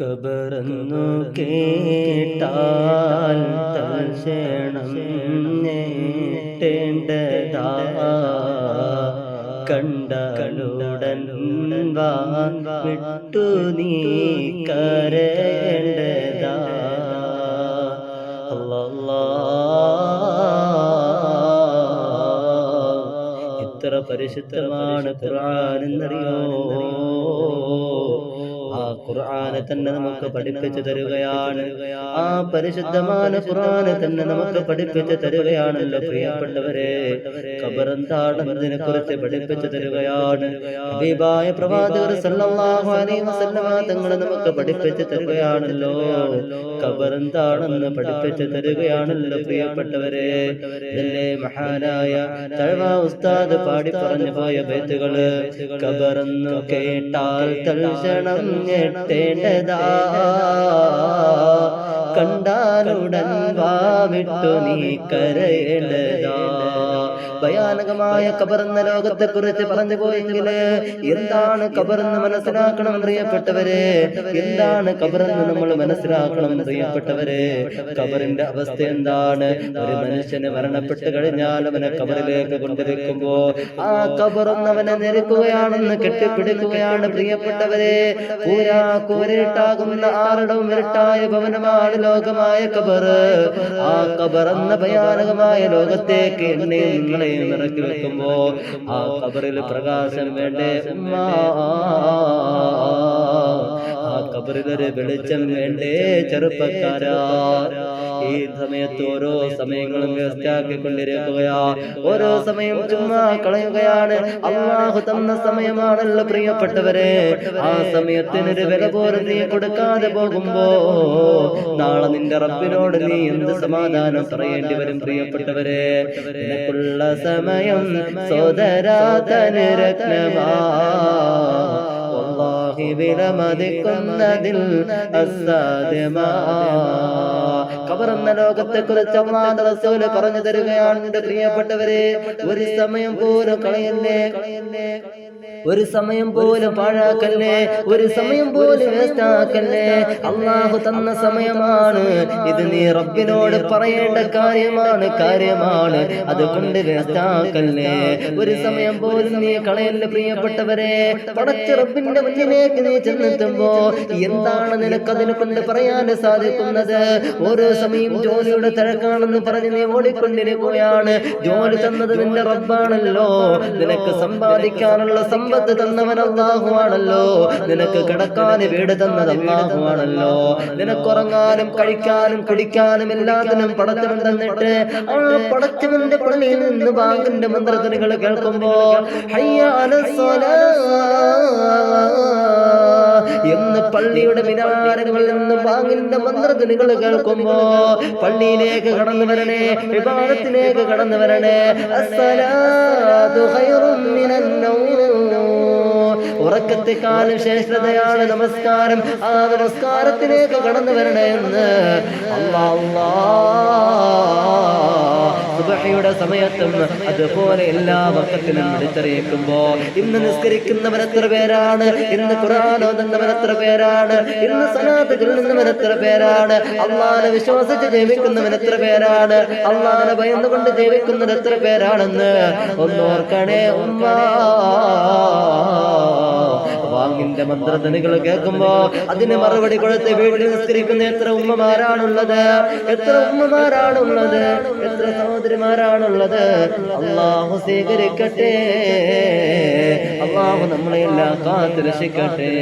കബറന്നു കേട്ടാൽ തൽക്ഷണം നേട്ടേണ്ടതാ കണ്ടാലുടൻ വിട്ടു നീ കരേണ്ടതാ. എത്ര പരിശുദ്ധമാണ് ഖുർആൻ എന്നറിയോ? ആ ഖുർആനെ തന്നെ നമുക്ക് പഠിപ്പിച്ചു തരുകയാണ്. ആ പരിശുദ്ധമായ ഖുർആനെ തന്നെ നമുക്ക് പഠിപ്പിച്ചു തരുകയാണല്ലോ പ്രിയപ്പെട്ടവരെ. ഖബർ എന്താണെന്നതിനെ കുറിച്ച് പഠിപ്പിച്ചു തരുകയാണ്. ഹബീബായ പ്രവാചകർ സല്ലല്ലാഹു അലൈഹി വസല്ലമ തങ്ങൾ നമുക്ക് പഠിപ്പിച്ചു തരുകയാണല്ലോ. ഖബർ എന്താണെന്ന് പഠിപ്പിച്ചു തരുകയാണല്ലോ പ്രിയപ്പെട്ടവരെ. ഇതല്ലേ മഹാനായ തഴവ ഉസ്താദ് പാടി പറഞ്ഞു പോയ ബൈത്തുകള്. ഖബറെന്നു കേട്ടാൽ തൽക്ഷണം ഞെട്ടേണ്ടതാ കണ്ടാലുടൻ വാവിട്ടു നീ കരയേണ്ടതാ. ഭയാനകമായ ഖബറെന്ന ലോകത്തെ കുറിച്ച് പറഞ്ഞു പോയെങ്കില് എന്താണ് ഖബറെന്ന് മനസ്സിലാക്കണം പ്രിയപ്പെട്ടവരെ. എന്താണ് ഖബറെന്ന് നമ്മൾ മനസ്സിലാക്കണം പ്രിയപ്പെട്ടവരെ. ഖബറിന്റെ അവസ്ഥ എന്താണ്? ഒരു മനുഷ്യന് മരണപ്പെട്ട് കഴിഞ്ഞാൽ അവനെ ഖബറിലേക്ക് കൊണ്ടുവെക്കുമ്പോ ആ ഖബറൊന്ന് അവനെ ഞെരുക്കുകയാണെന്ന് കെട്ടിപ്പിടിക്കുകയാണ് പ്രിയപ്പെട്ടവരെ. പൂരാ കൂരിട്ടാകുന്ന ആറിടവും ഇരുട്ടായ ഭവനമാണ് ലോകമായ ഖബർ. ആ ഖബറെന്ന ഭയാനകമായ ലോകത്തേക്ക് എന്നെ നിങ്ങളെ ഇറക്കി വെക്കുമ്പോ ആ ഖബറിൽ പ്രകാശം വേണ്ടേ? ആ ഖബറിലൊരു വെളിച്ചം വേണ്ടേ ചെറുപ്പക്കാരാ? ഈ സമയത്ത് ഓരോ സമയങ്ങളും വേസ്റ്റാക്കിക്കൊണ്ടിരിക്കുകയാ. ഓരോ സമയം ചുമ്മാ കളയുകയാണ്. അല്ലാഹു തന്ന സമയമാണല്ലോ പ്രിയപ്പെട്ടവരെ. ആ സമയത്തിനൊരു വില പോലും നീ കൊടുക്കാതെ പോകുമ്പോ നാളെ നിന്റെ റബ്ബിനോട് നീ എന്ത് സമാധാനം പറയേണ്ടി വരും പ്രിയപ്പെട്ടവരെ. നിനക്കുള്ള സമയം സോദരാ തനുരത്നമാ വല്ലാഹി വിലമതിക്കുന്നതിൽ അസാധ്യമാ. ഖബറെന്ന ലോകത്തെ കുറിച്ച് അല്ലാഹുവിന്റെ റസൂൽ പറഞ്ഞു തരുകയാണ് എന്റെ പ്രിയപ്പെട്ടവരെ. ഒരു സമയം പോലും കളയല്ലേ, ഒരു സമയം പോലും പാഴാക്കല്ലേ, ഒരു സമയം പോലും വേസ്റ്റാക്കല്ലേ. അല്ലാഹു തന്ന സമയമാണ് ഇത്. നീ റബ്ബിനോട് പറയേണ്ട കാര്യമാണ്. അതുകൊണ്ട് വേസ്റ്റാക്കല്ലേ. ഒരു സമയം പോലും നീ കളയല്ലേ പ്രിയപ്പെട്ടവരെ. പടച്ച റബ്ബിന്റെ മുന്നിലേക്ക് നീ ചെന്നെത്തുമ്പോ എന്താണ് നിനക്കതിനെ കൊണ്ട് പറയാൻ സാധിക്കുന്നത്? ഓരോ സമയം ജോലിയുടെ തിരക്കാണെന്ന് പറഞ്ഞ് നീ ഓടിക്കൊണ്ടിരിക്കുകയാണ്. ജോലി തന്നത് നിന്റെ റബ്ബാണല്ലോ. നിനക്ക് സമ്പാദിക്കാനുള്ള സമ്പത്ത് തന്നവൻ അല്ലാഹുവാണല്ലോ. നിനക്ക് കിടക്കാൻ വീട് തന്നത് അല്ലാഹുവാണല്ലോ. നിനക്കുറങ്ങാനും കഴിക്കാനും കുടിക്കാനും എല്ലാത്തിനും പടച്ചവൻ തന്നിട്ട് ആ പടച്ചവന്റെ പള്ളിയിൽ നിന്ന് ബാങ്കിന്റെ മന്ത്രധ്വനികൾ കേൾക്കുമ്പോ ഹയ്യ അലസ്സലാ എന്ന് പള്ളിയുടെ മിനാരങ്ങളിൽ നിന്ന് ബാങ്കിന്റെ മന്ത്രധ്വനികൾ കേൾക്കുമ്പോ പള്ളിയിലേക്ക് കടന്നു വരണേ, ഇബാദത്തിലേക്ക് കടന്നു വരണേ. അസ്സലാത്തു ഖൈറും മിനൻ നൗം. ഉറക്കത്തെക്കാളും ശ്രേഷ്ഠതയാണ് നമസ്കാരം. ആ നമസ്കാരത്തിലേക്ക് കടന്നു വരണേ എന്ന് സുബ്ഹിയുടെ സമയത്തും അതുപോലെ എല്ലാ വഖത്തിനും വിളിച്ചറിയിക്കുമ്പോ ഇന്ന് നിസ്കരിക്കുന്നവർ എത്ര പേരാണ്? ഇന്ന് ഖുർആൻ ഓതുന്നവർ എത്ര പേരാണ്? ഇന്ന് സ്വലാത്ത് ചൊല്ലുന്നവർ എത്ര പേരാണ്? അല്ലാഹുവിനെ വിശ്വസിച്ച് ജീവിക്കുന്നവർ എത്ര പേരാണ്? അല്ലാഹുവിനെ ഭയന്നുകൊണ്ട് ജീവിക്കുന്നത് എത്ര പേരാണെന്ന് ഒന്നോർക്കണേ ഉമ്മ. ബാങ്കിന്റെ മന്ത്രധ്വനികൾ കേൾക്കുമ്പോ അതിന് മറുപടി കൊടുത്ത് വീട്ടിൽ നിസ്കരിക്കുന്ന എത്ര ഉമ്മമാരാണുള്ളത്? എത്ര ഉമ്മമാരാണുള്ളത്? എത്ര സഹോദരിമാരാണുള്ളത്? അല്ലാഹു സ്വീകരിക്കട്ടെ. അല്ലാഹു നമ്മളെല്ലാം കാത്ത് രക്ഷിക്കട്ടെ.